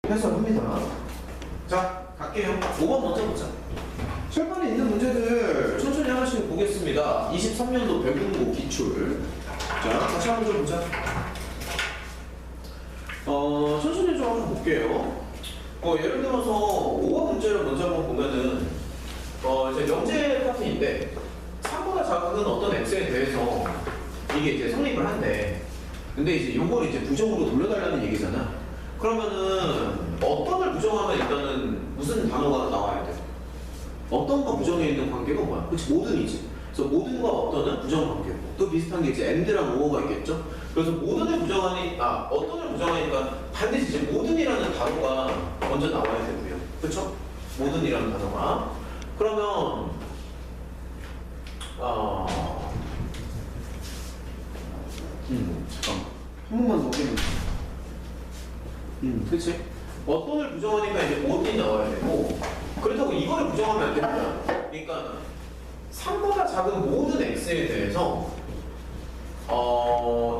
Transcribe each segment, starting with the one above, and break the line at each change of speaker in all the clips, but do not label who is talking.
해설합니다. 자, 갈게요. 5번 먼저 보자. 철판에 있는 문제들 천천히 하나씩 보겠습니다. 23년도 별금고 기출. 자, 다시 한 번 보자. 천천히 좀 한번 볼게요. 예를 들어서 5번 문제를 먼저 한번 보면은 이제 명제 파트인데 3보다 작은 어떤 x에 대해서 이게 이제 성립을 한대. 근데 이제 요걸 이제 부정으로 돌려달라는 얘기잖아. 그러면은 어떤 걸 부정하면 일단은 무슨 단어가 나와야 돼? 어떤 거 부정해 있는 관계가 뭐야? 그치, 모든이지. 그래서 모든과 어떤은 부정 관계고, 또 비슷한 게 이제 and랑 or가 있겠죠? 그래서 모든을 어떤을 부정하니까 반드시 이제 모든이라는 단어가 먼저 나와야 되고요. 그쵸? 모든이라는 단어가. 그러면 잠깐만. 한 번만 더 보면. 그치? 어떤을 부정하니까 이제 모든이 나와야 되고, 그렇다고 이거를 부정하면 안 됩니다. 그러니까 3보다 작은 모든 x에 대해서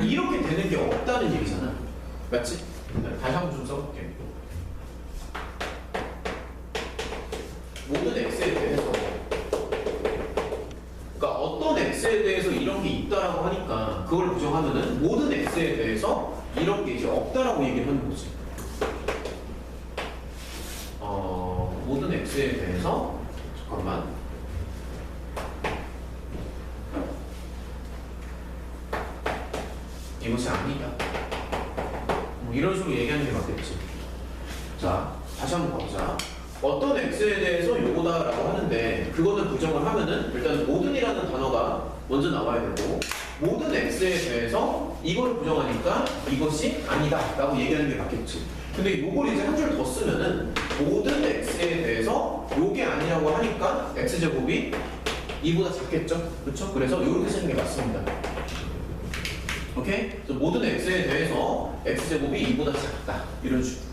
이렇게 되는 게 없다는 얘기잖아. 맞지? 다시 한번 좀 써볼게. 모든 x에 대해서, 그러니까 어떤 x에 대해서 이런 게 있다라고 하니까 그걸 부정하면은 모든 x에 대해서 이런 게 이제 없다라고 얘기를 하는 거지. 모든 x에 대해서 잠깐만. 이것이 아니다. 이런 식으로 얘기하는 게 맞겠지. 자, 다시 한번 가보자. 어떤 x에 대해서 요거다라고 하는데 그거는 부정을 하면은 일단 모든이라는 단어가 먼저 나와야 되고, 모든 x에 대해서 이걸 부정하니까 이것이 아니다라고 얘기하는 게 맞겠지. 근데 요걸 이제 한 줄 더 쓰면은 모든 x에 대해서 요게 아니라고 하니까 x제곱이 2보다 작겠죠? 그렇죠? 그래서 이렇게 쓰는 게 맞습니다. 오케이? 그래서 모든 x에 대해서 x제곱이 2보다 작다. 이런 식으로.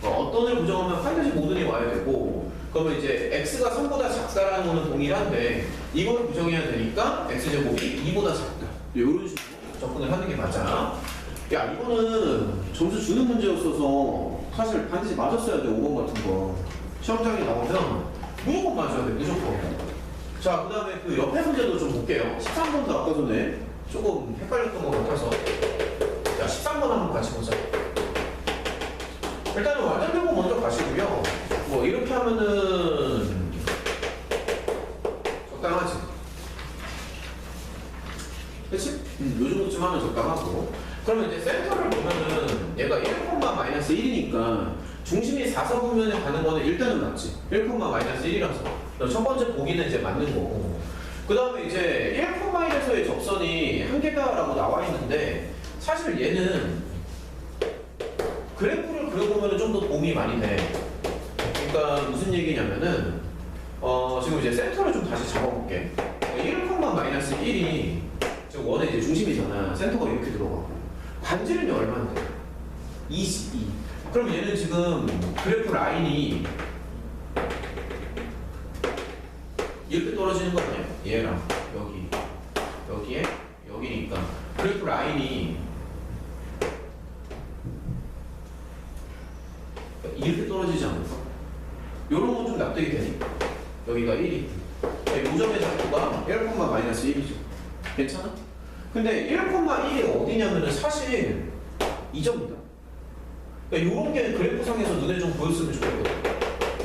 어떤을 부정하면 반드시 모든이 와야 되고, 그러면 이제 x가 3보다 작다라는 거는 동일한데 이걸 부정해야 되니까 x제곱이 2보다 작다. 이런 식으로 접근을 하는 게 맞아. 야, 이거는 점수 주는 문제였어서 사실 반드시 맞았어야 돼. 5번 같은 거 시험장에 나오면 무조건 맞아야 돼. 무조건. 자, 그 다음에 그 옆에 문제도 좀 볼게요. 13번도 아까 전에 조금 헷갈렸던 것 같아서, 자, 13번 한번 같이 보자. 일단은 완전별법 먼저 가시고요. 뭐 이렇게 하면은 적당하지. 그치? 요 정도쯤 하면 적당하고. 그러면 이제 센터를 보면은 얘가 1,-1이니까 중심이 4사분면에 가는 거는 일단은 맞지. 1,-1이라서 첫 번째 보기는 이제 맞는 거고, 그 다음에 이제 1,1에서의 접선이 한 개다라고 나와 있는데 사실 얘는 그래프를 그려보면 좀 더 도움이 많이 돼. 그러니까 무슨 얘기냐면은 지금 이제 센터를 좀 다시 잡아볼게. 1,-1이 지금 원의 이제 중심이잖아. 센터가 이렇게 들어가고 반지름이 얼마인데? 22. 그럼 얘는 지금 그래프 라인이 이렇게 떨어지는 거 아니야? 얘랑 여기에 여기니까 그래프 라인이 이렇게 떨어지지 않을까? 요런 건 좀 납득이 되니? 여기가 1이 요점의 작도가 1,-1이죠. 괜찮아? 근데 1,1이 어디냐면은 사실 2점이다. 그러니까 요런 게 그래프상에서 눈에 좀 보였으면 좋겠거든.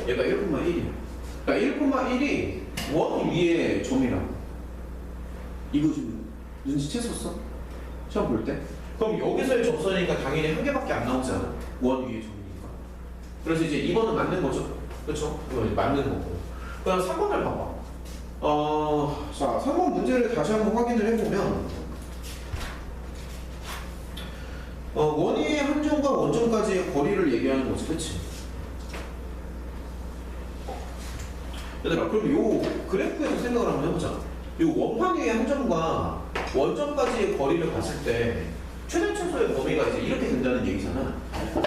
얘가 1,1이야. 그러니까 1,1이 원 위에 점이라. 이거 좀 눈치챘었어? 시험 볼 때? 그럼 여기서의 접선이니까 당연히 한 개밖에 안 나오잖아. 원 위에 점이니까. 그래서 이제 2번은 맞는 거죠. 그렇죠? 이거 이제 맞는 거고. 그다음 3번을 봐봐. 자, 3번 문제를 다시 한번 확인을 해보면 원위의 함정과 원점까지의 거리를 얘기하는 거지, 그치? 얘들아, 그럼 요 그래프에서 생각을 한번 해보자. 요 원판 위의 함정과 원점까지의 거리를 봤을 때 최대 최소의 범위가 이제 이렇게 된다는 얘기잖아. 그러면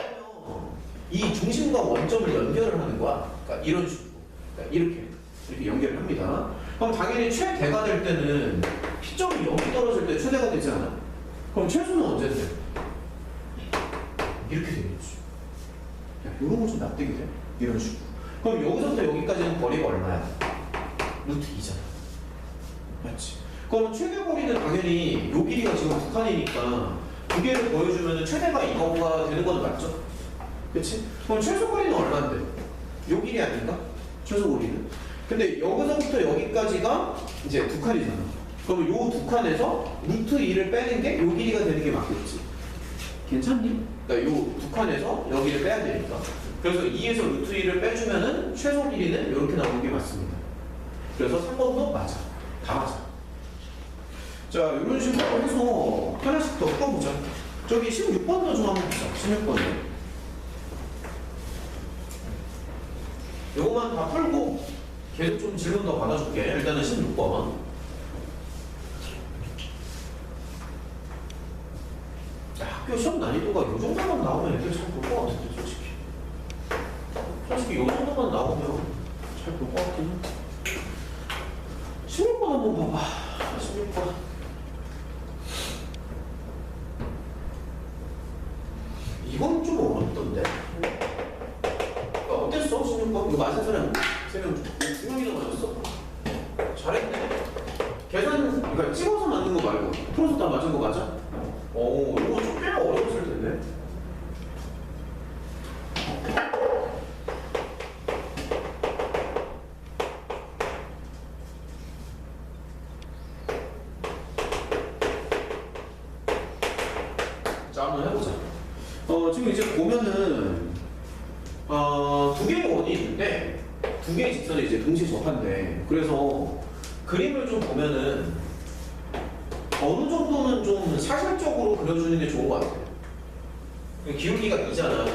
이 중심과 원점을 연결을 하는 거야. 그러니까 이런 식으로. 그러니까 이렇게 연결을 합니다. 그럼 당연히 최대가 될 때는 P점이 여기 떨어질 때 최대가 되지 않아? 그럼 최소는 언제인데? 이렇게 되는 거지. 이런 거 좀 납득이 돼. 이런 식으로. 그럼 여기서부터 여기까지는 거리가 얼마야? 루트 2잖아. 맞지? 그럼 최대 거리는 당연히 요 길이가 지금 두 칸이니까 두 개를 보여주면 최대가 이거가 되는 건 맞죠? 그치? 그럼 최소 거리는 얼마인데? 요 길이 아닌가? 최소 거리는? 근데 여기서부터 여기까지가 이제 두 칸이잖아. 그러면 요 두 칸에서 루트 2를 빼는 게 요 길이가 되는 게 맞겠지? 괜찮니? 그러니까 요 두 칸에서 여기를 빼야 되니까. 그래서 2에서 루트 2를 빼주면은 최소 길이는 이렇게 나오는 게 맞습니다. 그래서 3번도 맞아. 다 맞아. 자, 이런 식으로 해서 하나씩 더 풀어보자. 저기 16번도 좀 한번 보자. 16번도. 요거만 다 풀고 계속 좀 질문 더 받아줄게. 일단은 16번. 학교 시험 난이도가 요 정도만 나오면 애들 잘 볼 것 같은데, 솔직히. 솔직히 요 정도만 나오면 잘 볼 것 같긴 해. 16번 한번 봐봐. 16번. 이건 좀 어렵던데. 어땠어? 16번? 이거 맞은 사람 3명이나 맞았어? 잘했네. 계산, 그러니까 찍어서 맞는 거 말고 풀어서 다 맞은 거 맞아? 이거 좀 꽤 어려웠을 텐데. 자, 한번 해보자. 지금 이제 보면은 두 개의 원이 있는데 두 개의 직선이 이제 동시에 접한대. 그래서 그림을 좀 보면은 어느 정도는 좀 사실적으로 그려주는 게 좋은 것 같아요. 기울기가 2잖아.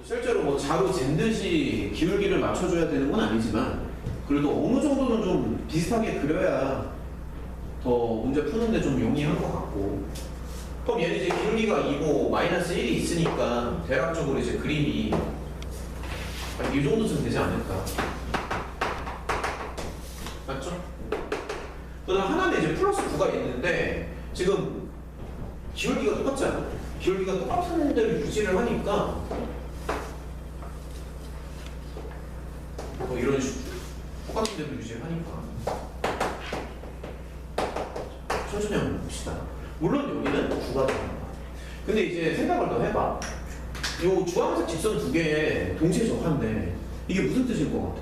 실제로 뭐 자로 잰 듯이 기울기를 맞춰줘야 되는 건 아니지만 그래도 어느 정도는 좀 비슷하게 그려야 더 문제 푸는데 좀 용이한 것 같고. 그럼 얘는 이제 기울기가 2고 마이너스 1이 있으니까 대략적으로 이제 그림이 이 정도쯤 되지 않을까. 맞죠? 그다음 하나는 이제 플러스 9가 있는데 지금 기울기가 똑같지 않아? 기울기가 똑같은 데를 유지를 하니까 뭐 이런 식으로 똑같은 데를 유지를 하니까 천천히 한번 봅시다. 물론 여기는 9가 들어간다. 근데 이제 생각을 더 해봐. 요 주황색 직선 두 개에 동시에 접한데 이게 무슨 뜻일 것 같아?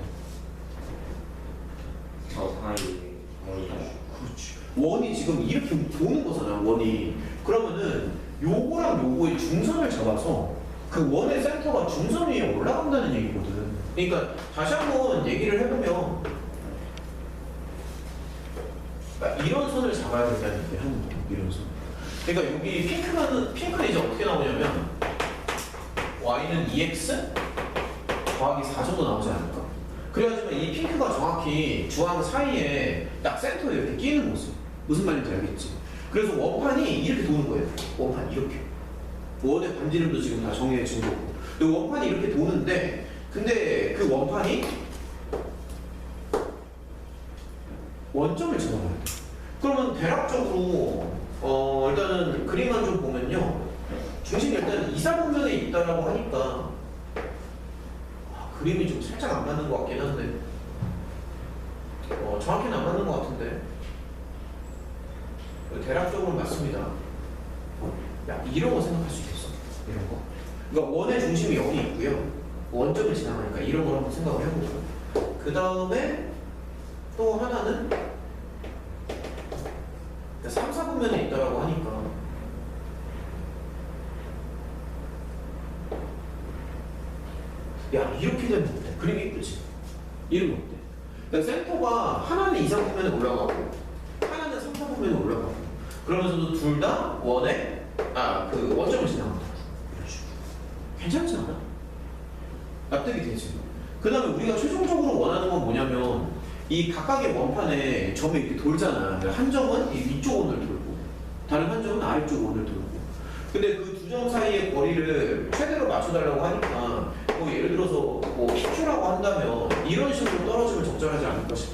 그렇지. 원이 지금 이렇게 도는 거잖아, 원이. 그러면은 요거랑 요거의 중선을 잡아서 그 원의 센터가 중선 위에 올라간다는 얘기거든. 그러니까 다시 한번 얘기를 해보면 그러니까 이런 선을 잡아야 된다는 얘기 하는 거야. 이런 선. 그러니까 여기 핑크는 이제 어떻게 나오냐면 y는 2x 더하기 4 정도 나오지 않을까? 그래가지고 이 핑크가 정확히 주황 사이에 딱 센터에 이렇게 끼는 모습. 무슨 말인지 알겠지? 그래서 원판이 이렇게 도는 거예요. 원판 이렇게. 원의 반지름도 지금 다 정해진 거고. 원판이 이렇게 도는데 근데 그 원판이 원점을 잡아야 돼. 그러면 대략적으로 일단은 그림만 좀 보면요. 중심이 일단 이사분면에 있다라고 하니까 그림이 좀 살짝 안 맞는 것 같긴 한데 정확히는 안 맞는 것 같은데 대략적으로 맞습니다. 야, 이런 거 생각할 수 있겠어. 이런 거. 그러니까 원의 중심이 여기 있고요. 원점을 지나가니까 이런 걸 한번 생각을 해보고 그 다음에 또 하나는 3, 4분면에 있다라고 하니까 야, 이렇게 되면 어때? 그림이 이쁘지? 이러면 어때? 그러니까 센터가 하나는 2, 3분면에 올라가고 하나는 3, 4분면에 올라가고 그러면서도 둘 다 원에 그 원점을 지나간다. 이런 식으로. 괜찮지 않아? 납득이 되지. 그 다음에 우리가 최종적으로 원하는 건 뭐냐면 이 각각의 원판에 점이 이렇게 돌잖아. 한 점은 이 위쪽 원을 돌고 다른 한 점은 아래쪽 원을 돌고 근데 그 두 점 사이의 거리를 최대로 맞춰달라고 하니까 뭐 예를 들어서 뭐 PQ라고 한다면 이런 식으로 떨어지면 적절하지 않을까 싶어.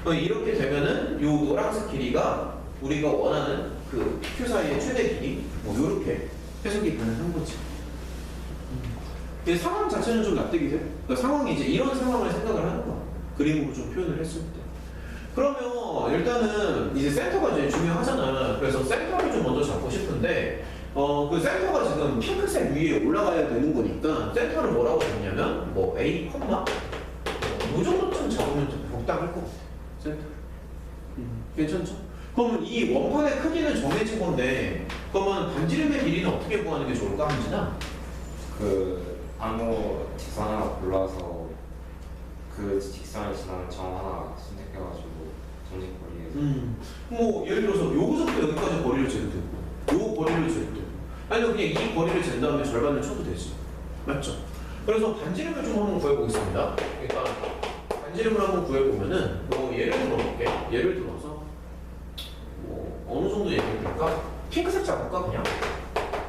PQ가. 이렇게 되면은 요 노란색 길이가 우리가 원하는 그 PQ 사이의 최대 길이 뭐 요렇게 해석이 가능한 거지. 근데 상황 자체는 좀 납득이 돼. 그러니까 상황이 이제 이런 상황을 생각을 하는 거야. 그림으로 좀 표현을 했을 때. 그러면 일단은 이제 센터가 이제 중요하잖아. 그래서 센터를 좀 먼저 잡고 싶은데 그 센터가 지금 핑크색 위에 올라가야 되는 거니까 센터를 뭐라고 잡냐면 뭐 A, 이 정도쯤 잡으면 좀 적당할 것 같아. 센터. 괜찮죠? 그러면 이 원판의 크기는 정해진 건데 그러면 반지름의 길이는 어떻게 구하는 게 좋을까, 한진아?
그 아무 직선 하나 골라서 그 직선을 지나는 점 하나 선택해가지고 전직 거리에서
뭐 예를 들어서 여기서부터 여기까지 거리를 재도 되고 요 거리를 재도 되고 아니면 그냥 이 거리를 잰 다음에 절반을 쳐도 되지. 맞죠? 그래서 반지름을 좀 한번 구해보겠습니다. 그러니까 반지름을 한번 구해보면은 뭐 예를 들어볼게. 예를 들어서 뭐 어느 정도 얘기를 할까? 핑크색 잡을까 그냥?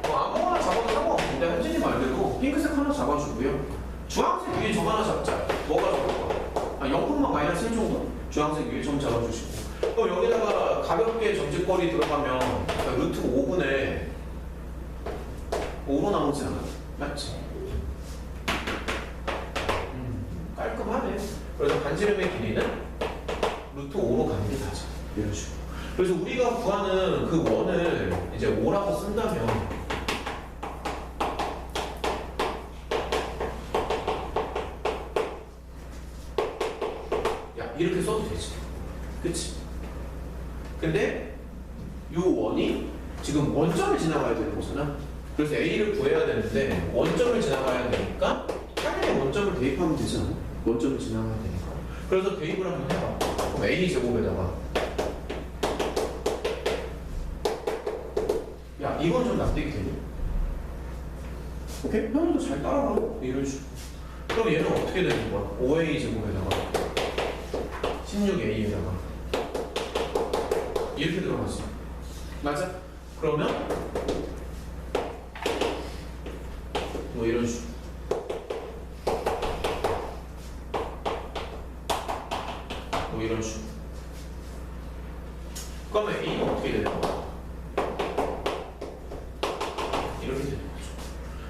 뭐 아무거나 잡아도 상관없는데 한진이 말대로 핑크색 하나 잡아주고요. 주황색 위에 점 하나 잡자. 뭐가 잡을까? 0,-1 정도? 주황색 위에 점 잡아주시고 그럼 여기다가 가볍게 점집거리 들어가면 루트 5분의 5로 나오지 않아? 맞지? 깔끔하네. 그래서 반지름의 길이는 루트 5로 가는 게 맞아. 이런 식으로. 그래서 우리가 구하는 그 원을 이제 5라고 쓴다면 야 이렇게 써도 되지. 그치? 근데 이 원이 지금 원점을 지나가야 되는 거잖아. 그래서 A를 구해야 되는데 원점을 지나가야 되니까 당연히 원점을 대입하면 되지 않아? 원점을 지나가야 되니까. 그래서 대입을 한번 해봐. 그럼 A 제곱에다가 야 이건 좀 납득이 되니? 오케이? 형도 잘 따라가. 이런 식으로. 그럼 얘는 어떻게 되는 거야? 5A 제곱에다가 16A에다가 이렇게 들어가지. 맞아? 그러면 뭐 이런 식으로. 뭐 이런 식으로. 그러면 A는 어떻게 되는 거야? 이렇게 되는 거죠.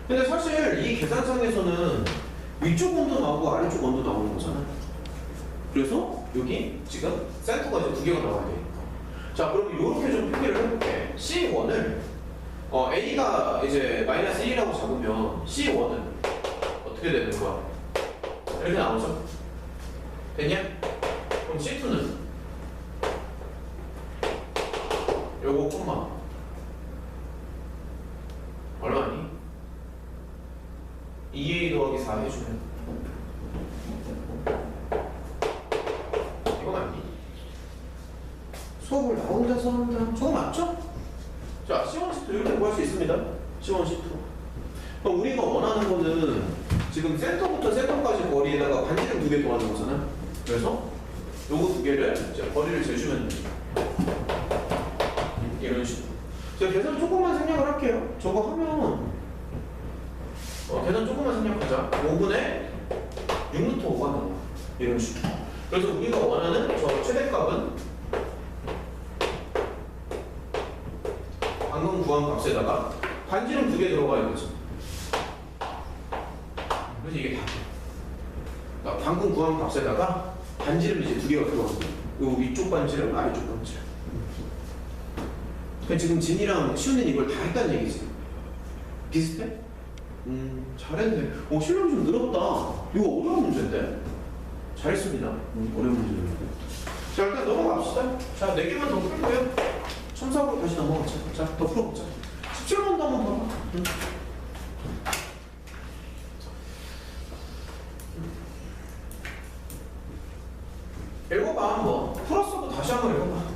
근데 사실 이 계산상에서는 위쪽 원도 나오고 아래쪽 원도 나오는 거잖아. 그래서 여기 지금 센터가 이제 두 개가 나와야 되니까. 자, 그럼 이렇게 좀 표기를 해볼게. C1을 A가 이제 마이너스 1이라고 잡으면 C1은 어떻게 되는 거야? 이렇게 나오죠? 됐냐? 그럼 C2는 요거 콤마 얼마니? 2A 더하기 4 해주면 이거 맞니? 수업을 나 혼자서 한다. 저거 맞죠? 자, C1, C2 이렇게 구할 수 있습니다. C1, C2. 그럼 우리가 원하는 거는 지금 센터부터 센터까지 거리에다가 반지름 두 개 더하는 거잖아. 그래서 요거 두 개를 이제 거리를 재주면 이런 식으로. 제가 계산 조금만 생략을 할게요. 저거 하면 계산 조금만 생략하자. 5분의 6루트 5가 나와. 이런 식으로. 그래서 우리가 원하는 저 최대값은 방금 구한 값에다가 반지름 두 개 들어가야 되죠. 그래서 이게 답이야. 그러니까 방금 구한 값에다가 반지름 이제 두 개가 들어가는 거야. 요 위쪽 반지름, 아래쪽 반지름. 그러니까 지금 진이랑 시훈이는 이걸 다 했다는 얘기지. 비슷해? 잘했네. 실력 좀 늘었다. 이거 어려운 문제인데? 잘했습니다. 어려운 문제인데. 자, 일단 넘어갑시다. 자, 4개만 더 풀고요. 첨삭으로 다시 넘어가자. 자, 더 풀어보자. 17번도 한번 더. 읽어봐, 한번. 풀었어도 다시 한번 읽어봐.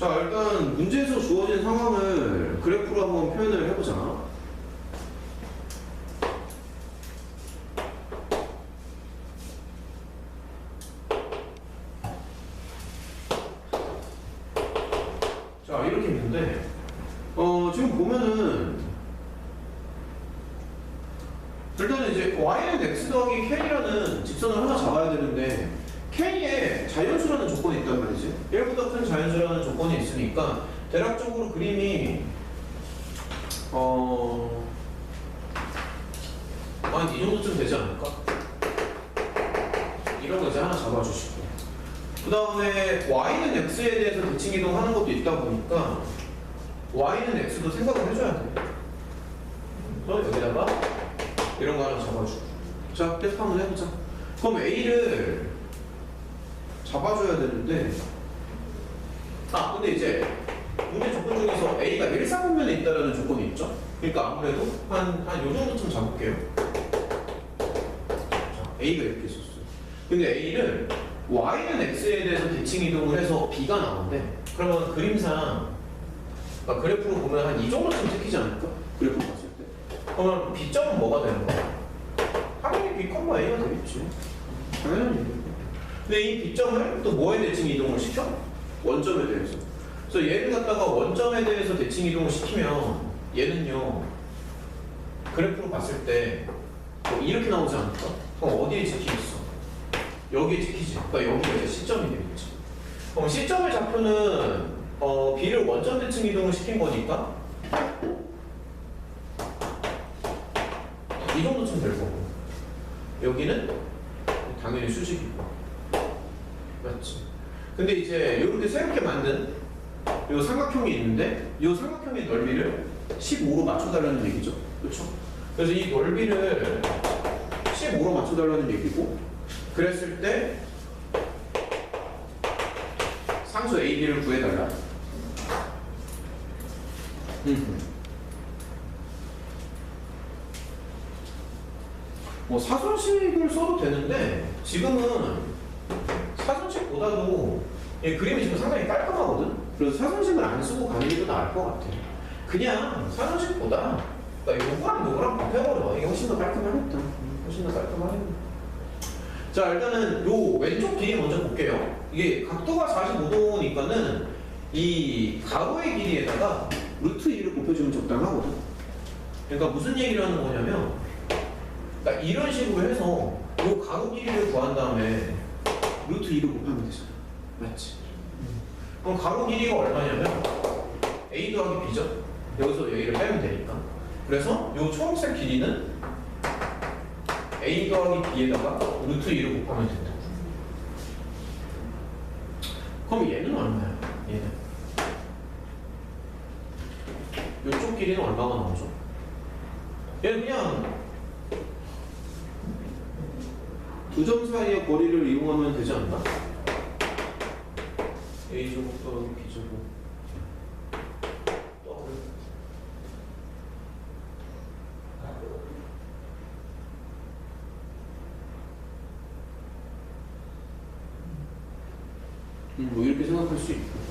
자, 일단 문제에서 주어진 상황을 그래프로 한번 표현을 해보자. 자, 이렇게 있는데 지금 보면은 일단은 이제 y는 x 더하기 k라는 직선을 하나 잡아야 되는데 k에 자연수라는 조건이 있단 말이지. 1보다 큰 자연수라는 조건이 있으니까 대략적으로 그림이 한 이 정도쯤 되지 않을까? 이런 거 이제 하나 잡아주시고 그 다음에 y는 x에 대해서 대칭 이동하는 것도 있다 보니까 y는 x도 생각을 해줘야 돼. 그래서 여기다가 이런 거 하나 잡아주고 자, 계속 한번 해보자. 그럼 a를 잡아줘야 되는데 근데 이제 문제 조건 중에서 a가 일사분면에 있다는 조건이 있죠. 그러니까 아무래도 한 요 정도쯤 잡을게요. 자, a가 이렇게 있었어요. 근데 a를 y는 x에 대해서 대칭 이동을 해서 b가 나오는데 그러면 그림상 그러니까 그래프로 보면 한 이 정도쯤 찍히지 않을까? 그래프 봤을 때. 그러면 b점은 뭐가 되는 거야? 당연히 b, a가 되겠지. 당연히. 근데 이 b점을 또 뭐에 대칭 이동을 시켜? 원점에 대해서. 그래서 얘를 갖다가 원점에 대해서 대칭 이동을 시키면 얘는요 그래프로 봤을 때 이렇게 나오지 않을까? 그럼 어디에 찍히겠어? 여기에 찍히지. 그러니까 여기가 이제 시점이 되겠지. 그럼 시점의 좌표는 b를 원점 대칭 이동을 시킨 거니까 이 정도쯤 될 거고 여기는 당연히 수직이고 맞지? 근데 이제 이렇게 새롭게 만든 이 삼각형이 있는데 이 삼각형의 넓이를 15로 맞춰달라는 얘기죠. 그렇죠? 그래서 이 넓이를 15로 맞춰달라는 얘기고 그랬을 때 상수 AB를 구해달라. 뭐 사선식을 써도 되는데 지금은 사선식보다도 그림이 지금 상당히 깔끔하거든. 그래서 사선식을 안 쓰고 가는 게 더 나을 것 같아. 그냥 사선식보다 요거랑 곱해버려. 이게 훨씬 더 깔끔하겠다. 훨씬 더 깔끔하겠네. 자, 일단은 요 왼쪽 길이 먼저 볼게요. 이게 각도가 45도니까는 이 가로의 길이에다가 루트 2를 곱해주면 적당하거든. 그러니까 무슨 얘기를 하는 거냐면 그러니까 이런 식으로 해서 요 가로 길이를 구한 다음에 루트 2를 곱하면 되잖아. 맞지? 그럼 가로 길이가 얼마냐면 a 더하기 b죠. 여기서 a를 빼면 되니까. 그래서 요 초록색 길이는 a 더하기 b에다가 루트 2를 곱하면 된다. 그럼 얘는 얼마야? 얘는 요쪽 길이는 얼마가 나오죠? 얘는 그냥 두 점 사이의 거리를 이용하면 되지 않나? A제곱 더하기 B제곱 뭐 이렇게 생각할 수 있고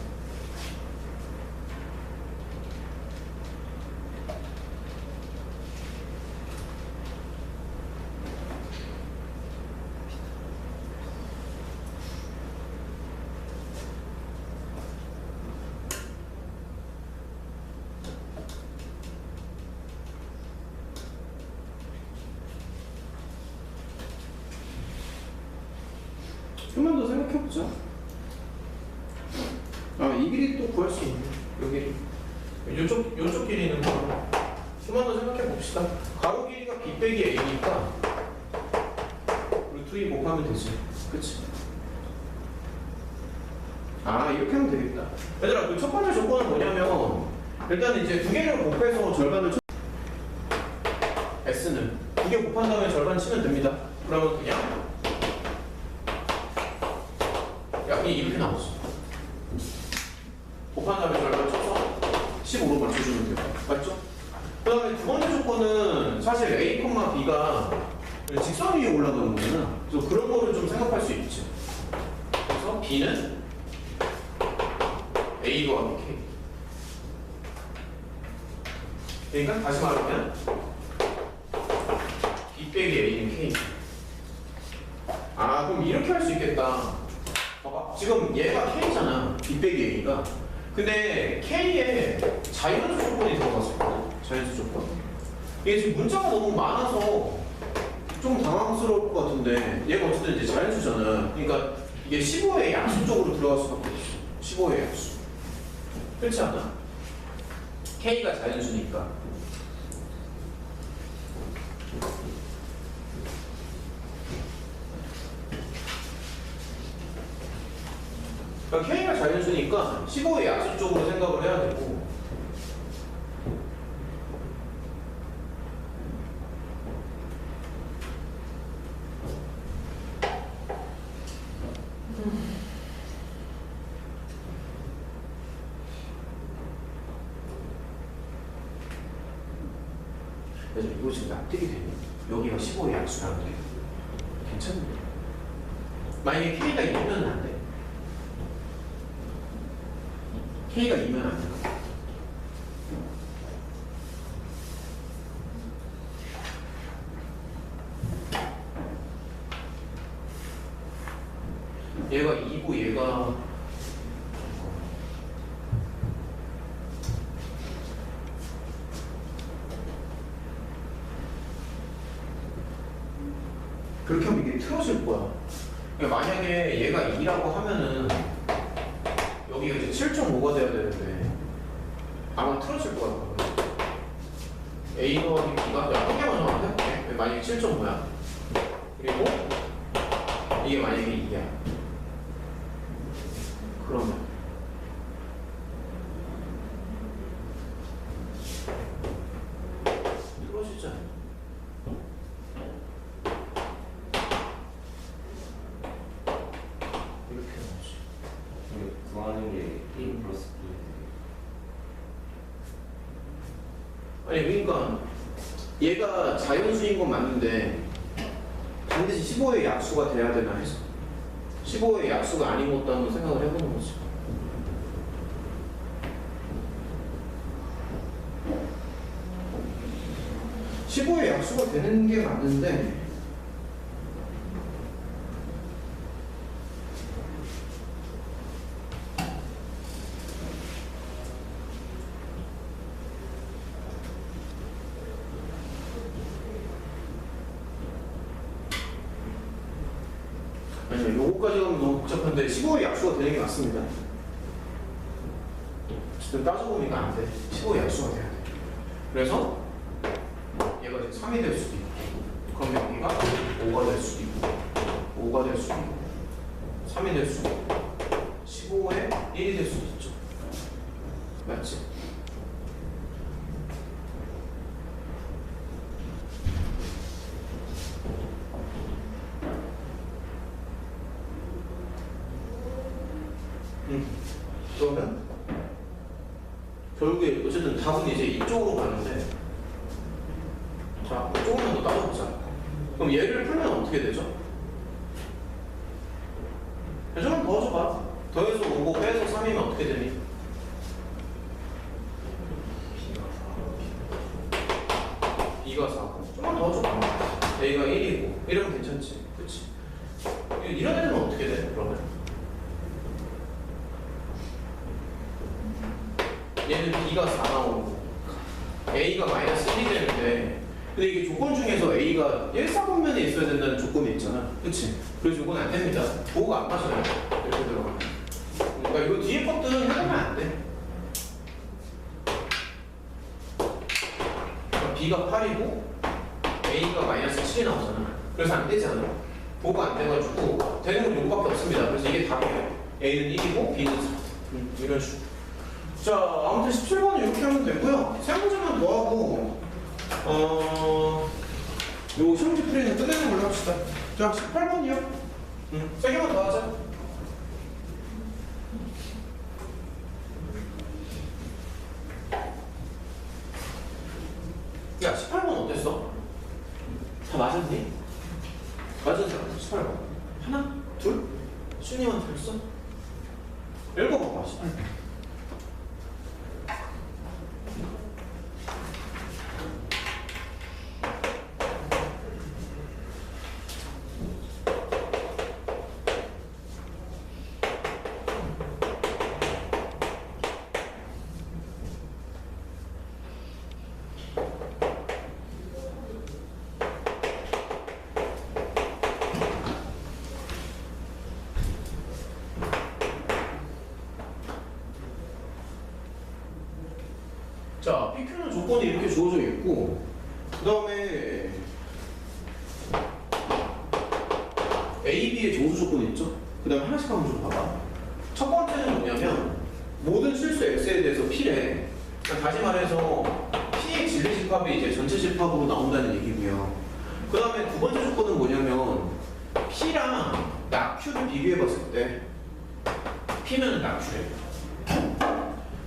좀만 더 생각해보자. 이 길이 또 구할 수 있네. 여기 요쪽 길이는 좀만 더 생각해봅시다. 가로 길이가 b 빼기 a니까 루트 2 곱하면 되지. 그치? 이렇게 하면 되겠다. 얘들아, 그 첫 번째 조건은 뭐냐면 일단 이제 두 개를 곱해서 절반을 S는 두 개 곱한 다음에 절반 치면 됩니다. 그러면 그냥 이렇게 나왔어. 곱한 다음에 절반 쳐서 15로 맞춰주면 돼요. 맞죠? 그 다음에 두 번째 조건은 사실 A, B가 직선 위에 올라가는 거잖아. 그래서 그런 거를 좀 생각할 수 있지. 그래서 B는 A 더하기 K. 그러니까 다시 말하면 B 빼기 A는 K. 아 그럼 이렇게 할 수 있겠다. 봐봐 지금 얘가 K잖아. B 빼기 A가. 근데 K에 자연수 조건이 들어갔을 거야. 자연수 조건. 이게 지금 문자가 너무 많아서 좀 당황스러울 것 같은데 얘가 어쨌든 이제 자연수잖아. 그러니까 이게 15의 약수 쪽으로 들어갈 수밖에 없어. 15의 약수. 그렇지 않아? K가 자연수니까. 그러니까 K가 자연수니까 15의 약수 쪽으로 생각을 해야 되고 그래서 이거 지금 납득이 되니? 여기가 15의 약수라는 게 괜찮네. 만약에 K가 2면 안 돼. K가 2면 안 돼. 얘가 2고 얘가 그렇게 하면 이게 틀어질 거야. 그러니까 만약에 얘가 2라고 하면은 여기가 이제 7.5가 돼야 되는데 아마 틀어질 거야. A 더하기 B가 야, 크게 먼저 안 돼? 만약에 7.5야. 그리고 이게 만약에 2야. 그러면 틀어지지 않아? 이렇게 나오지.
구하는 게 A 플러스 B.
아니 그러니까 얘가 자연수인 건 맞는데 반드시 15의 약수가 돼야 되나 해서 15의 약수가 아닌 것도 한번 생각을 해보는 거지. (15의) 약수가 되는 게 맞는데 아니요, 요거까지 가면 너무 복잡한데 15의 약수가 되는 게 맞습니다. 어쨌든 따져보니까 안 돼. 15의 약수가 돼야 돼. 그래서 얘가 이제 3이 될 수도 있고 그럼 여기가 5가 될 수도 있고 5가 될 수도 있고 3이 될 수도 있고 15에 1이 될 수도 있죠. 맞지? 그러면 결국에 어쨌든 답은 이제 이쪽으로 가는데 자 조금만 더 따져보자. 그럼 얘를 풀면 어떻게 되죠? 조금 더 줘봐. 더해서 5고 빼서 3이면 어떻게 되니? B가 4고 조금만 더 줘봐. A가 1이고 이러면 괜찮지? 그치? 이런 애들은 어떻게 돼? 그러면 얘는 B가 4 나오고 A가 마이너스 1이 되는데 근데 이게 조건 중에서 A가 1사분면에 있어야 된다는 조건이 있잖아. 그치? 그래서 이건 안 됩니다. 보호가 안 맞아요. 이렇게 들어가면. 그러니까 이거 뒤에 것들은 해보면 안 돼. 그러니까 B가 8이고 A가 마이너스 7이 나오잖아. 그래서 안 되잖아. 보호가 안 돼가지고 되는 건 이거밖에 없습니다. 그래서 이게 답이에요. A는 1이고 B는 4. 이런 식으로. 자, 아무튼 17번은 이렇게 하면 되고요. 세 문제만 더 하고 요 시험지 풀이는 끝내는 걸로 합시다. 자, 18번이요. 세 개만 더 하자. 야, 18번 어땠어? 다 맞았니? 맞은 사람 18번. 하나? 둘? 순위만 들었어? 읽어봐봐, 18번. P는 조건이 이렇게 주어져 있고 그 다음에 A, B의 정수 조건이 있죠? 그 다음에 하나씩 한번 좀 봐봐. 첫 번째는 뭐냐면 모든 실수 X에 대해서 P래. 그러니까 다시 말해서 P의 진리 집합이 이제 전체 집합으로 나온다는 얘기고요. 그 다음에 두 번째 조건은 뭐냐면 P랑 낙Q를 비교해봤을 때 P는 낙Q래.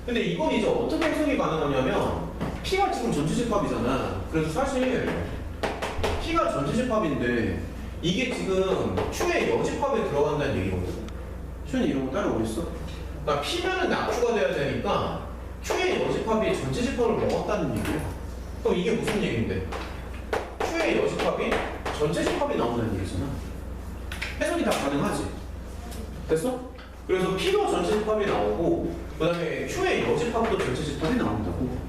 근데 이건 이제 어떻게 해석이 가능하냐면 P가 지금 전체 집합이잖아. 그래서 사실 P가 전체 집합인데 이게 지금 Q의 여집합에 들어간다는 얘기거든. Q는 이런 거 따로 어딨어? 그러니까 P면은 낙Q가 돼야 되니까 Q의 여집합이 전체 집합을 먹었다는 얘기야. 그럼 이게 무슨 얘기인데? Q의 여집합이 전체 집합이 나온다는 얘기잖아. 해석이 다 가능하지. 됐어? 그래서 P가 전체 집합이 나오고 그 다음에 Q의 여집합도 전체 집합이 나온다고.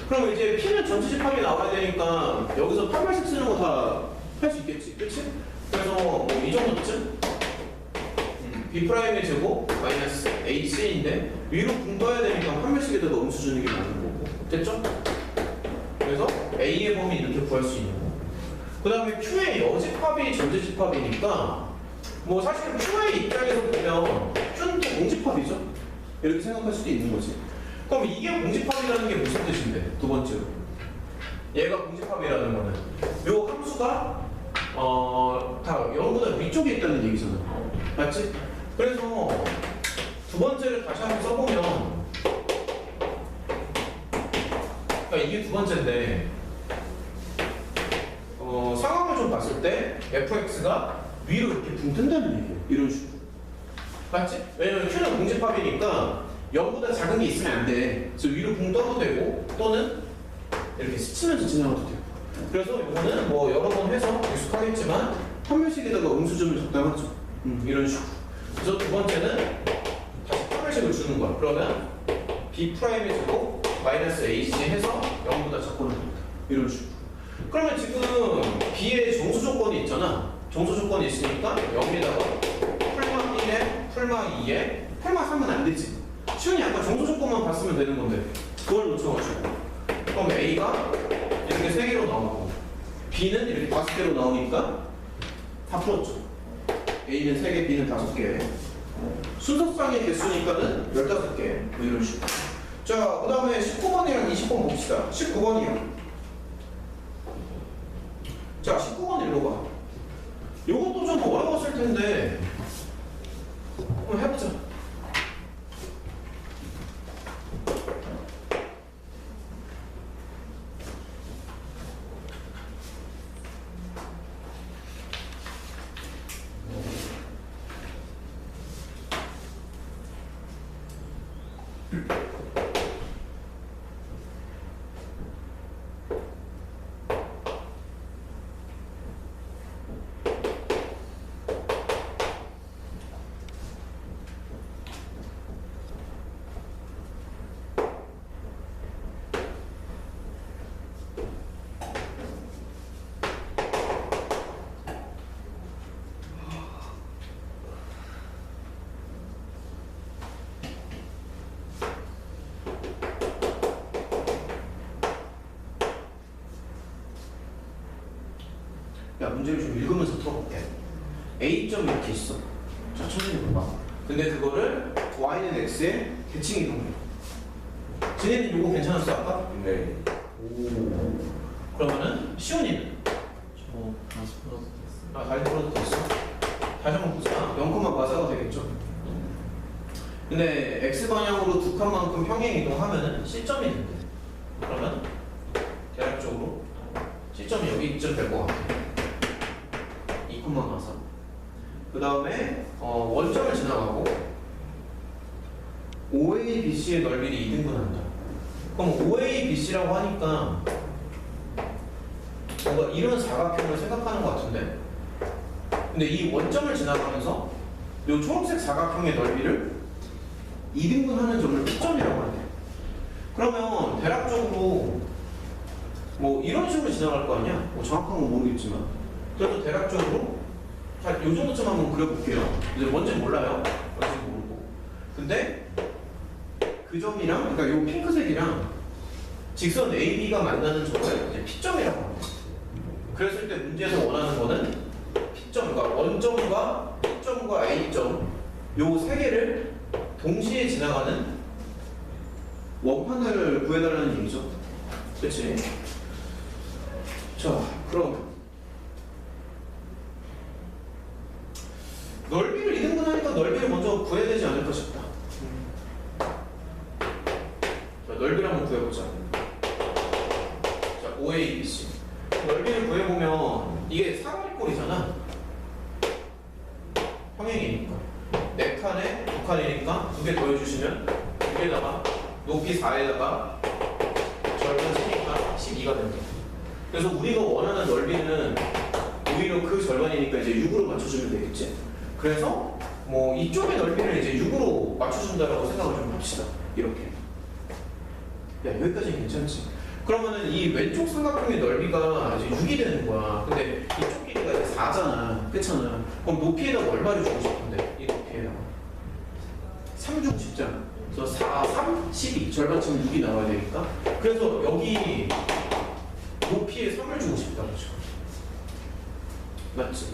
그럼 이제 P는 전체 집합이 나와야 되니까 여기서 8발씩 쓰는 거 다 할 수 있겠지, 그치? 그래서 뭐 이 정도쯤 B'의 제곱 마이너스 HC인데 위로 붕 떠야 되니까 8발씩에다가 음수 주는 게 맞는 거고. 됐죠? 그래서 A의 범위 이렇게 구할 수 있는 거고. 그 다음에 Q의 여집합이 전체 집합이니까 뭐 사실 Q의 입장에서 보면 Q는 또 공집합이죠? 이렇게 생각할 수도 있는 거지. 그럼 이게 공집합이라는 게 무슨 뜻인데? 두 번째로 얘가 공집합이라는 거는 요 함수가 다 0보다 위쪽에 있다는 얘기잖아. 맞지? 그래서 두 번째를 다시 한번 써보면 그러니까 이게 두 번째인데 상황을 좀 봤을 때 fx가 위로 이렇게 붕 뜬다는 얘기예요. 이런 식으로. 맞지? 왜냐면 Q는 공집합이니까 0보다 작은 게 있으면 안 돼. 그래서 위로 붕 떠도 되고 또는 이렇게 스치면서 지나가도 돼요. 그래서 이거는 뭐 여러 번 해서 익숙하겠지만 한 명씩에다가 음수점을 적당하죠. 이런 식으로. 그래서 두 번째는 다시 판별식을 주는 거야. 그러면 B'의 제곱 마이너스 AC 해서 0보다 작고는 됩니다. 이런 식으로. 그러면 지금 B의 정수 조건이 있잖아. 정수 조건이 있으니까 여기다가 풀마 1에 풀마 2에 풀마 3은 안 되지. 시훈이 아까 정수 조건만 봤으면 되는 건데 그걸 놓쳐가지고 그럼 A가 이렇게 3개로 나오고 B는 이렇게 5개로 나오니까 다 풀었죠. A는 3개, B는 5개. 순서상의 개수니까는 15개. 뭐 이런 식으로. 자, 그 다음에 19번이랑 20번 봅시다. 19번이요. 자, 19번 읽어봐. 요것도 좀 어려웠을 텐데 한번 해보자. 야, 문제를 좀 읽으면서 풀어볼게. A점 이렇게 있어. 자, 천천히 봐봐. 근데 그거를 Y는 X에 대칭 이동해. 지네는 이거 괜찮았어, 아까?
네.
오. 그러면은 시온이는?
저 다시 풀어도 됐어요.
아, 다시 풀어도 됐어? 다시 한번 보자. 0콤마 맞아도 되겠죠? 근데 X방향으로 두 칸만큼 평행 이동하면은 C점이 된대. 그러면 대략적으로 C점이 여기쯤 될 것 같아. 2콤마 가서. 그 다음에 원점을 지나가고 OA, BC의 넓이를 2등분한다. 그럼 OA, BC라고 하니까 뭔가 이런 사각형을 생각하는 것 같은데, 근데 이 원점을 지나가면서 이 초록색 사각형의 넓이를 2등분하는 점을 P점이라고 하네. 그러면 대략적으로 뭐 이런 식으로 지나갈 거 아니야? 뭐 정확한 건 모르겠지만 그래도 대략적으로 자, 요 정도쯤 한번 그려볼게요. 이제 뭔지 몰라요. 뭔지 모르고. 근데 그 점이랑, 그러니까 요 핑크색이랑 직선 AB가 만나는 점을 이제 P점이라고 합니다. 그랬을 때 문제에서 원하는 거는 P점, 그러니까 원점과 P점과 A점 요 세 개를 동시에 지나가는 원판을 구해달라는 얘기죠. 그치? 자, 그럼 넓이를 2등분 하니까 넓이를 먼저 구해야 되지 않을까 싶다. 자, 넓이를 한번 구해보자. 자, OABC. 넓이를 구해보면 이게 사거리꼴이잖아. 평행이니까. 4칸에 2칸이니까 2개 더해주시면 2개다가 높이 4에다가 절편 10이니까 12가 됩니다. 그래서 우리가 원하는 넓이는 오히려 그 절반이니까 이제 6으로 맞춰주면 되겠지. 그래서 뭐 이쪽의 넓이를 이제 6으로 맞춰준다라고 생각을 좀 합시다. 이렇게. 야, 여기까지는 괜찮지. 그러면은 이 왼쪽 삼각형의 넓이가 이제 6이 되는 거야. 근데 이쪽 길이가 이제 4잖아. 그렇잖아. 그럼 높이에다가 얼마를 주고 싶은데? 이 높이에다가 3 주고 싶잖아. 그래서 4, 3, 12 절반쯤 6이 나와야 되니까. 그래서 여기 높이에 3을 주고 싶다. 그렇죠? 맞지?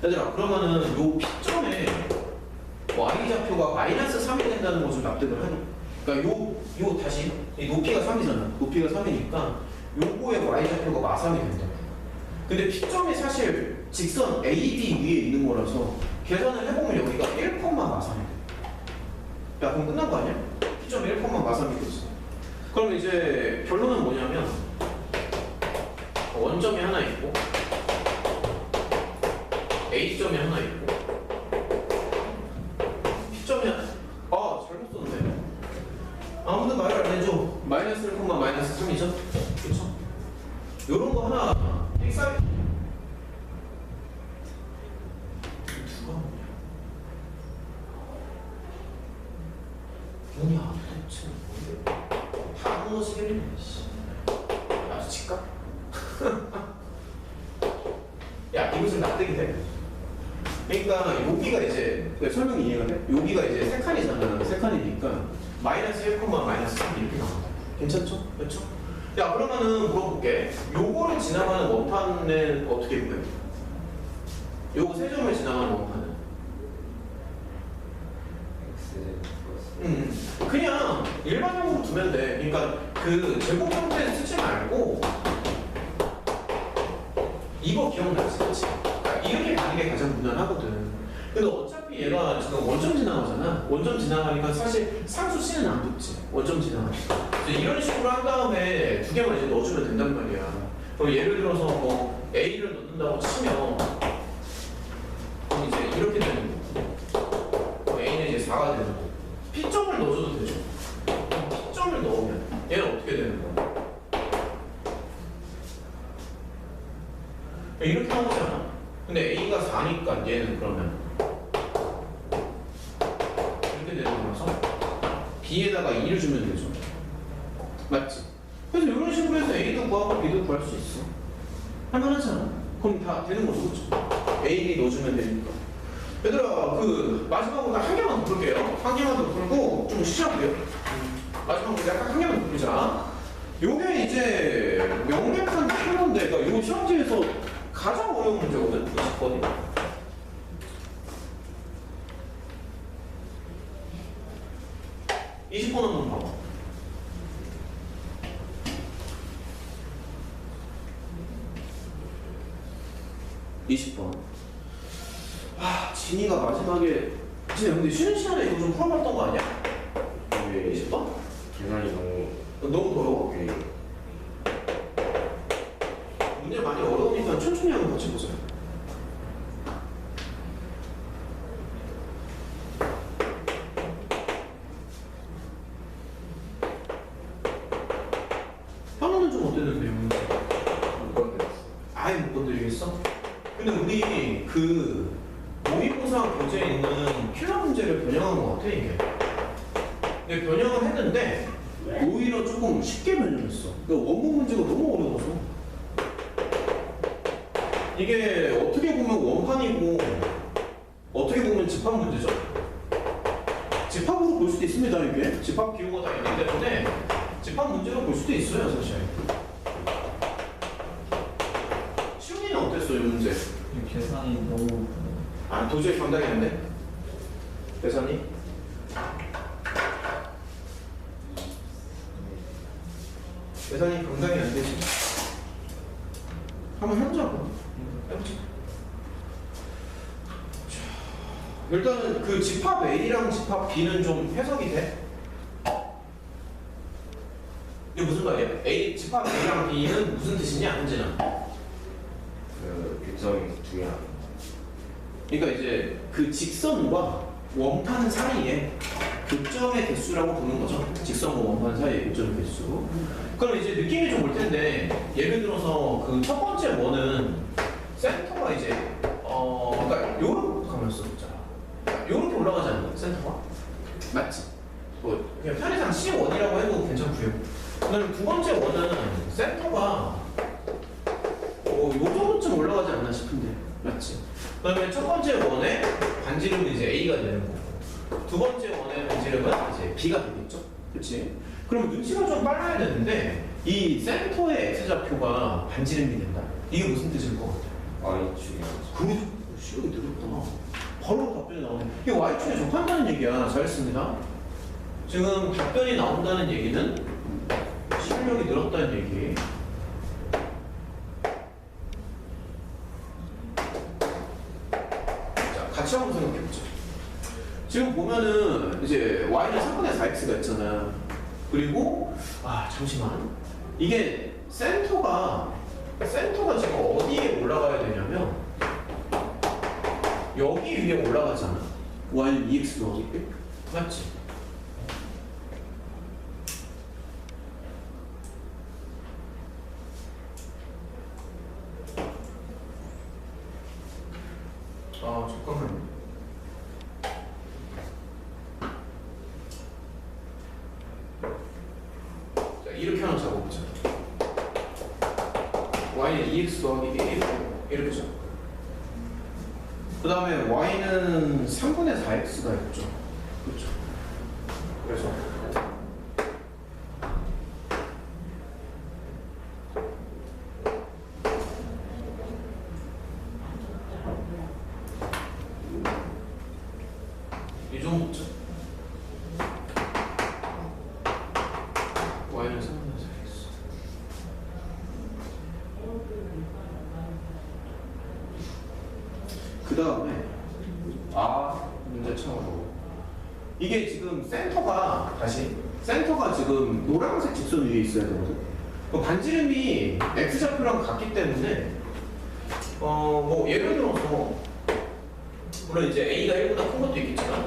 얘들아, 그러면은 요 P점에 Y좌표가 마이너스 3이 된다는 거 좀 납득을 하니? 그러니까 요 다시 이 높이가 3이잖아. 높이가 3이니까 요거의 Y좌표가 마삼이 된다. 근데 P점이 사실 직선 AD 위에 있는 거라서 계산을 해보면 여기가 1, 마삼이 돼. 야, 그럼 끝난 거 아니야? P점 1, 마삼이 되지. 그럼 이제 결론은 뭐냐면 원점이 하나 있고 A점이 하나 있고 P점이 하나. 아, 잘못 썼네. 아무도 말을 안 해줘. 마이너스 1, 마이너스 3이죠? 그쵸? 요런 거 하나 픽사이 누가 뭐냐 도대체. 다 무너지겠네. 아주 칠까? 야, 이것은 납득이 돼. 그러니까 여기가 이제 설명이 이해가 돼? 여기가 이제 세 칸이잖아. 세 칸이니까 마이너스 1, 마이너스 3 이렇게 나온다. 괜찮죠? 그렇죠? 야, 그러면은 물어볼게. 요거를 지나가는 원판은 어떻게 구해? 요거 세 점을 지나가는 원판은? 그냥 일반적으로 두면 돼. 그러니까 그 제곱 형태를 쓰지 말고 이거 기억나지? 그렇지? 이렇게 가는 게 가장 무난하거든. 근데 어차피 얘가 지금 원점 지나가잖아. 원점 지나가니까 사실 상수 C는 안 붙지. 원점 지나가니까. 이런 식으로 한 다음에 두 개만 이제 넣어주면 된단 말이야. 그럼 예를 들어서 뭐 A를 넣는다고 치면 그럼 이제 이렇게 되는 거고 A는 이제 4가 되는 거고 P점을 넣어줘도 되죠. P점을 넣으면 얘는 어떻게 되는 거야? 이렇게 한 거잖아. 근데 A가 4니까 얘는 그러면 이렇게 되는 거라서 B에다가 2를 주면 되죠. 맞지? 그래서 이런 식으로 해서 A도 구하고 B도 구할 수 있어. 할만하잖아. 그럼 다 되는 거죠, 그렇죠? A, B 넣어주면 되니까. 얘들아, 그 마지막으로 한 개만 더 풀게요. 한 개만 더 풀고 좀 쉬자고요. 마지막으로 약간 한 개만 더 풀자. 요게 이제 명백한 필요인데, 그러니까 요 시험지에서 가장 어려운 문제거든, 20번이. 이 20번 한번 봐봐. 아, 진이가 마지막에 진짜 근데 쉬는 시간에 이거 좀 풀어봤던 거 아니야?
네.
20번?
계산이
너무 더러워.
네.
문제 많이 어려우니까 천천히 한번 같이 보자. 현우는 좀 어땠는데요?
못 건드렸어.
아예 못 건드리겠어? 근데 우리 그 모의고사 교재에 있는 필러 문제를 변형한 것 같아 이게. 근데 변형을 했는데 오히려 조금 쉽게 변형했어. 그러니까 원본 문제가 너무 어려워서 이게 어떻게 보면 원판이고 어떻게 보면 집합 문제죠. 집합으로 볼 수도 있습니다. 이게 집합 기호가 다 있기 때문에 집합 문제로 볼 수도 있어요, 사실. 시훈이는 어땠어요, 이 문제?
이 계산이 너무
아, 도저히 감당이 안 돼? 계산이? 계산이 감당이 안 되지? 한번 해보자고. 해보자. 자, 일단은 그 집합 A랑 집합 B는 좀 해석이 돼? 이게 무슨 말이야? A, 집합 A랑 B는 무슨 뜻이냐, 현재는?
그 빅성이 중에 하나.
그러니까 이제 그 직선과 원판 사이에 교점의 개수라고 부르는 거죠. 직선과 원판 사이의 교점의 개수. 그럼 이제 느낌이 좀 올 텐데, 예를 들어서 그 첫 번째 원은 센터가 이제 그러니까 요렇게 가면서 있잖아. 요렇게 올라가지 않나? 센터가? 맞지? 뭐 그냥 편의상 C1이라고 해도 괜찮고요. 그다음에 두 번째 원은 센터가 요 정도쯤 올라가지 않나 싶은데, 맞지? 그다음에 첫 번째 원의 반지름은 이제 A가 되는 거고, 두 번째 원의 반지름은 이제 B가 되겠죠? 그렇지? 그럼 눈치가 좀 빨라야 되는데, 이 센터의 X좌표가 반지름이 된다. 이게 무슨 뜻일 것 같아요?
Y축이 하나.
그러죠. 시력이 늘었다. 바로 답변이 나오네. 이게 Y축에 적한다는 얘기야. 잘했습니다. 지금 답변이 나온다는 얘기는 실력이 늘었다는 얘기. 자, 같이 한번 생각해보자. 지금 보면은 이제 Y는 3분의 4X가 있잖아. 그리고 잠시만. 이게 센터가 지금 어디에 올라가야 되냐면 여기 위에 올라가잖아. Y는 2X 더하기 1. 맞지? 잠깐만요. 자, 이렇게 하나 잡아보자. Y는 2X 더하기 1. 이렇게 잡아. 그 다음에 Y는 3분의 4X가 있죠. 그렇죠. 그래서 이 정도죠. Y는 3분의 4X. 그 다음에 문제 처음으로 이게 지금 센터가 지금 노란색 직선 위에 있어야 되거든. 그 반지름이 X좌표랑 같기 때문에 뭐 예를 들어서 물론 이제 A가 1보다 큰 것도 있겠지만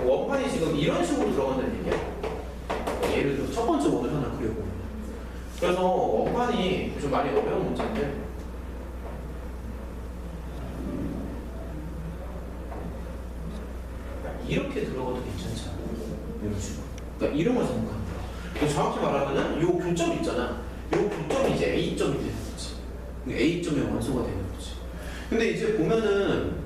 원판이 지금 이런 식으로 들어간다는 얘기야. 예를 들어 첫 번째 원을 하나 그려보면, 그래서 원판이 좀 많이 어려운 문제인데 이렇게 들어가도 괜찮지 않아? 이런 식으로. 그러니까 이런 걸 생각하는 거야. 정확히 말하면은 요 교점 있잖아. 요 교점이 이제 A점이 되는 거지. A점의 원소가 되는 거지. 근데 이제 보면은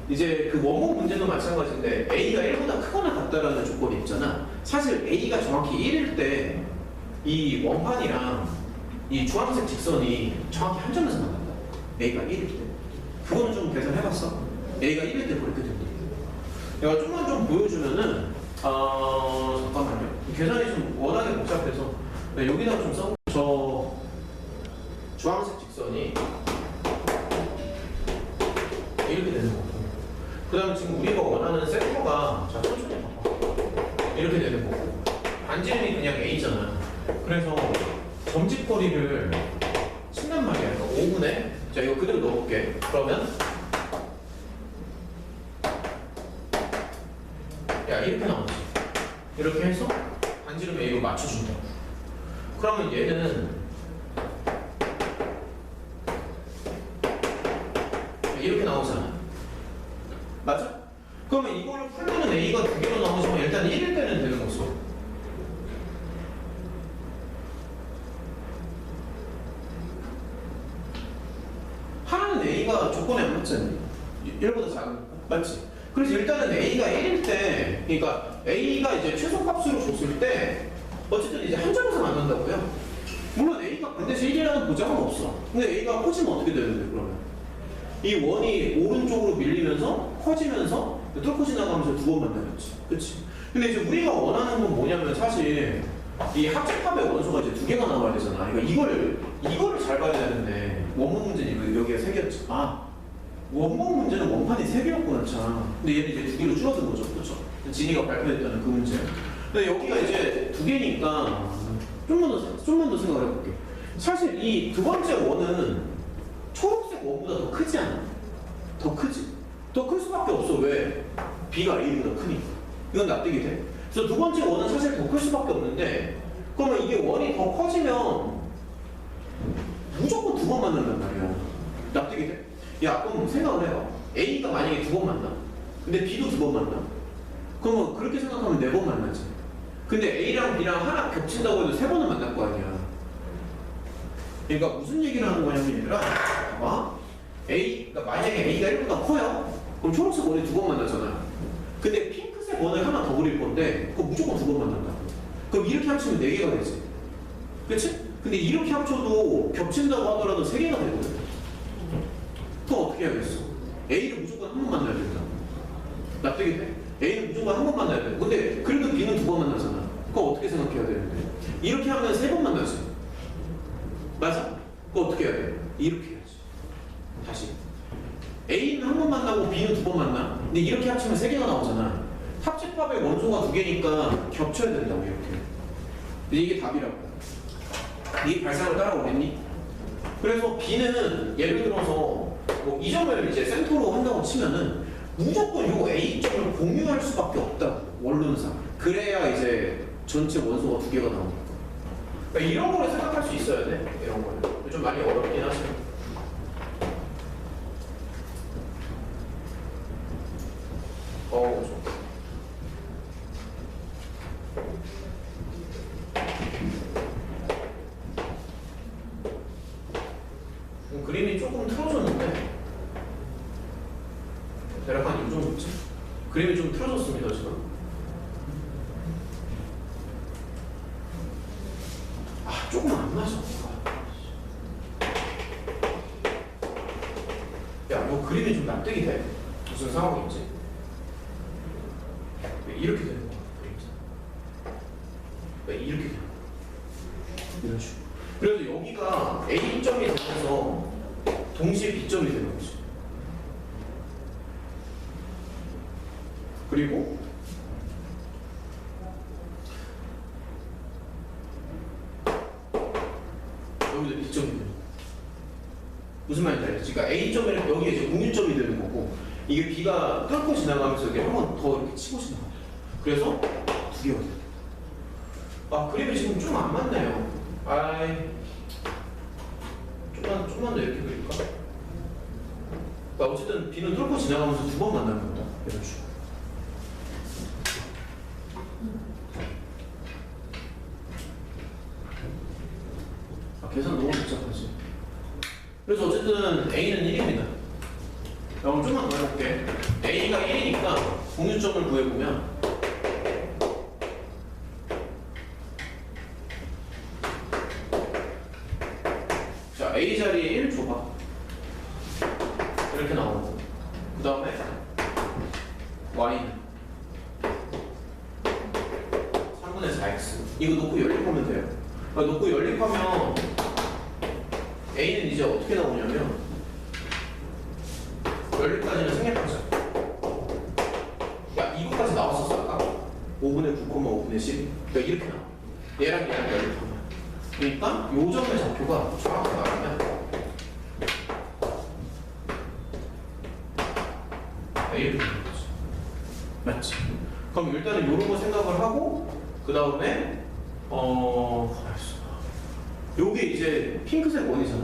이제 그 원본 문제도 마찬가지인데 A가 1보다 크거나 같다라는 조건이 있잖아. 사실 A가 정확히 1일 때 이 원판이랑 이 주황색 직선이 정확히 한 점에서 만난다. A가 1일 때. 그거는 좀 계산해봤어? A가 1일 때 그렇게 된다. 내가 좀만 좀 보여주면은 잠깐만요. 계산이 좀 워낙에 복잡해서 여기다가 좀 써. 저 주황색 직선이 이렇게 되는 거고, 그 다음에 지금 우리가 원하는 센터가, 자 천천히 봐봐, 이렇게 되는 거고, 반지름이 그냥 A잖아. 그래서 점집거리를 친단 말이야. 5분의 자 이거 그대로 넣어볼게. 그러면 이렇게 나오지. 이렇게 해서 반지름 A로 맞춰준다고. 그러면 얘는 이렇게 나오잖아. 맞아? 그러면 이거를 풀면은 A가 두 개로 나오지만 일단 1일 때는 되는 거죠. 하나는 A가 조건에 안 맞잖니. 1보다 작은 거. 맞지? 그래서 일단은 A가 1일 때, 그러니까 A가 이제 최소값으로 줬을 때 어쨌든 이제 한 점에서 만난다고요. 물론 A가 반드시 1이라는 보장은 없어. 근데 A가 커지면 어떻게 되는데 그러면? 이 원이 오른쪽으로 밀리면서 커지면서 뚫고 지나가면서 두 번 만나겠지. 그치? 근데 이제 우리가 원하는 건 뭐냐면 사실 이 합집합의 원소가 이제 두 개가 나와야 되잖아. 그러니까 이거를 잘 봐야 되는데 원본 문제는 여기가 세 개였지. 아 원본 문제는 원판이 세 개였구나 참. 근데 얘는 이제 두 개로 줄어든 거죠. 그렇죠? 진이가 발표했다는 그 문제. 근데 여기가 이제 두 개니까 좀만 더 생각을 해볼게. 사실 이 두 번째 원은 초록색 원보다 더 크지 않아? 더 크지? 더 클 수밖에 없어. 왜? B가 A보다 크니까. 이건 납득이 돼. 그래서 두 번째 원은 사실 더 클 수밖에 없는데 그러면 이게 원이 더 커지면 무조건 두 번 만난단 말이야. 납득이 돼? 야 그럼 생각을 해봐. A가 만약에 두 번 만나. 근데 B도 두 번 만나. 그러면 그렇게 생각하면 네 번 만나지. 근데 A랑 B랑 하나 겹친다고 해도 세 번은 만날 거 아니야. 그러니까 무슨 얘기를 하는 거냐면 얘들아 그러니까 만약에 A가 1보다 커요? 그럼 초록색 원이 두 번 만나잖아. 근데 핑크색 원을 하나 더 그릴 건데 그럼 무조건 두 번 만난다. 그럼 이렇게 합치면 4개가 되지. 그치? 근데 이렇게 합쳐도 겹친다고 하더라도 3개가 되거든. 그럼 어떻게 해야겠어? A를 무조건 한 번 만나야 된다. 납득이 돼? A는 무조건 한 번 만나야 돼. 근데 그래도 B는 두 번 만나잖아. 그럼 어떻게 생각해야 되는데? 이렇게 하면 3번 만나지. 맞아? 그럼 어떻게 해야 돼? 이렇게 해야지. 다시. A는 한 번 만나고 B는 두 번 만나. 근데 이렇게 합치면 3개가 나오잖아. 합집합의 원소가 2개니까 겹쳐야 된다고 이렇게. 근데 이게 답이라고. 이 발상을 따라오겠니? 그래서 B는 예를 들어서 뭐 이 점을 이제 센터로 한다고 치면은 무조건 요 A점을 공유할 수밖에 없다. 원론상. 그래야 이제 전체 원소가 2개가 나오니까. 그러니까 이런 거를 생각할 수 있어야 돼. 이런 거는. 좀 많이 어렵긴 하죠. 좋아. 그림이 조금 틀어졌는데 대략 한 이 정도쯤? 그림이 좀 틀어졌습니다 지금. 조금 안 맞아. 야, 너 그림이 좀 납득이 돼? 무슨 상황인지? 왜 이렇게 되는 거야? 왜 이렇게 되는 거야? 이런 식으로. 그래서 여기가 A점이 되면서 동시에 B점이 되는 거지. 그리고 여기도 B점이 되는 거야. 무슨 말인지 알겠지? 그러니까 A점이 여기에 이제 공유점이 되는 거고 이게 B가 뚫고 지나가면서 이렇게 한 번 더 이렇게 치고 지나가. 그래서 2개가 돼. 그림이 지금 좀 안 맞네요. 좀만 더 이렇게 그릴까? 어쨌든 B는 뚫고 지나가면서 2번 만나는 거다. 이런 식으로. 계산 너무 복잡하지. 그래서 어쨌든 A는 1입니다. 그럼 좀만 더 해볼게. A가 1이니까 공유점을 구해보면 자, A 자리에 1 줘봐. 이렇게 나오고 그 다음에 Y는 3분의 4X 이거 놓고 연립하면 돼요. 놓고 연립하면 A는 이제 어떻게 나오냐면 연립까지는 생략하자. 야 이거까지 나왔었어 아까? 5분의 9, 5분의 10 그러니까 이렇게 나와. 얘랑 연립하면 그러니까 요 점의 좌표가 정확히 말하면 이렇게 되는 거지. 맞지? 그럼 일단은 요런 거 생각을 하고 그 다음에 요게 이제 핑크색 원이잖아.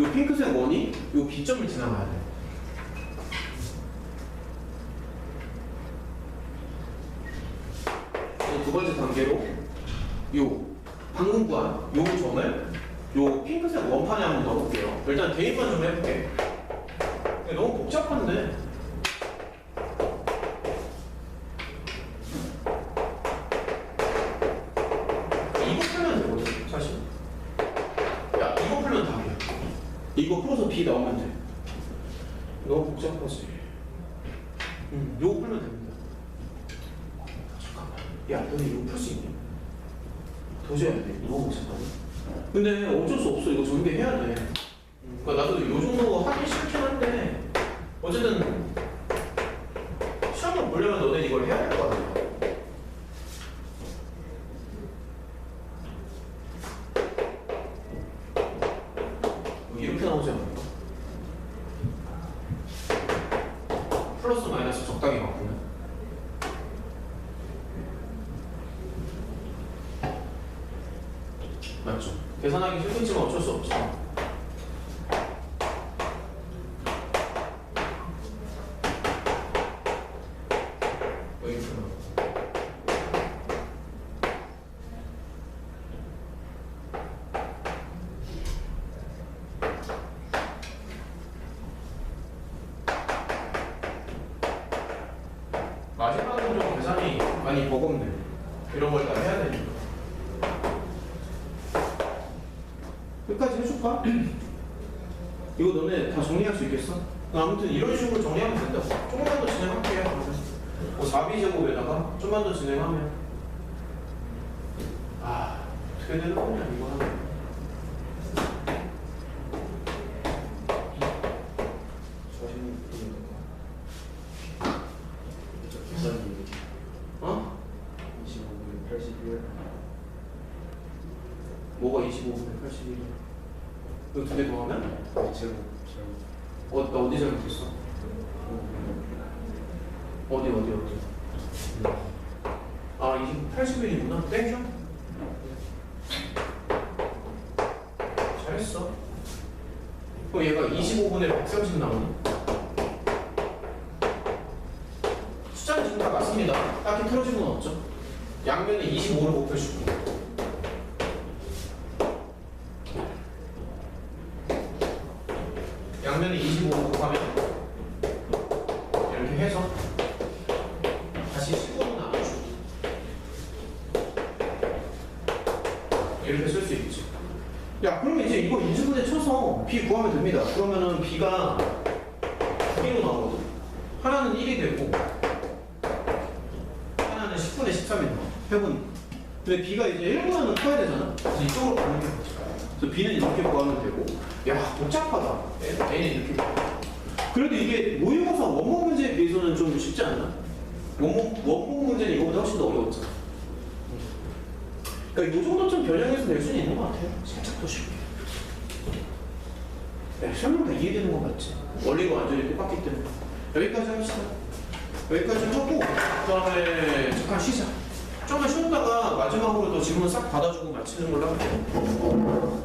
요 핑크색 원이 요 B점을 지나가야 돼. 두 번째 단계로 요 방금 구한 요 점을 요 핑크색 원판에 한번 넣어볼게요. 일단 대입만 좀 해볼게. 너무 복잡한데. 이거 풀면 되거든 사실. 야 이거 풀면 답이야. 이거 풀어서 B 나오면 돼. 너무 복잡하지. 요거 풀면 됩니다. 잠깐만. 야 너네 이거 풀 수 있냐? 도저히 안 돼. 너무 복잡하네. 근데 어쩔 수 없어. 이거 전개해야 돼. 그러니까 나도 요 정도 하기 싫긴 한데 어쨌든 시험을 보려면 너네 이걸 해야 될 것 같아. 이렇게 나오지 않을까? 플러스 마이너스 적당히 바꾸면 맞죠? 계산하기 힘들지만 어쩔 수 없죠. 여기 풀어. 마지막은 좀 계산이 많이 버겁네. 이런 걸 다 해야 되니까. 끝까지 해줄까? 이거 너네 다 정리할 수 있겠어? 아무튼 이런 식으로 정리하면 된다고. 조금만 더 진행할게요. 뭐 4b제곱에다가 좀만 더 진행하면 어떻게 되는 거냐 이거 하면.
계산이
어?
25분의 81.
뭐가 25분의 81이야? 이거 두 개 더하면?
제곱.
나 어디 잘못했어? 어디? 아, 81이구나. 땡겨? 잘했어. 그럼 얘가 25분의 130 나오니? 숫자는 지금 다 맞습니다. 딱히 틀어진 건 없죠? 양면에 25를 곱해주고. 양면에 25를 곱하면 이렇게 해서 다시 15로 나눠주고 이렇게 쓸 수 있지. 야 그러면 이제 이거 인수분해 쳐서 B 구하면 됩니다. 그러면은 B가 두 개로 나오거든. 하나는 1이 되고 하나는 10분의 13이 나와. 해보니까. 근데 B가 이제 1분하면 커야 되잖아. 그래서 이쪽으로 가는 게 맞지. 그래서 B는 이렇게 구하면 되고. 야 복잡하다. A는 이렇게 구하면. 그래도 이게 모의고사 원본 문제에 비해서는 좀 쉽지 않나? 원본 문제는 이거보다 훨씬 더 어려웠잖아. 그러니까 이 정도쯤 변형해서 낼 수는 있는 것 같아요. 살짝 더 쉽게. 야, 설명 다 이해되는 것 같지? 원리가 완전히 똑같기 때문에. 여기까지 합시다. 여기까지 하고, 그 다음에 잠깐 쉬자. 좀만 쉬었다가 마지막으로 또 질문 싹 받아주고 마치는 걸로 할게요.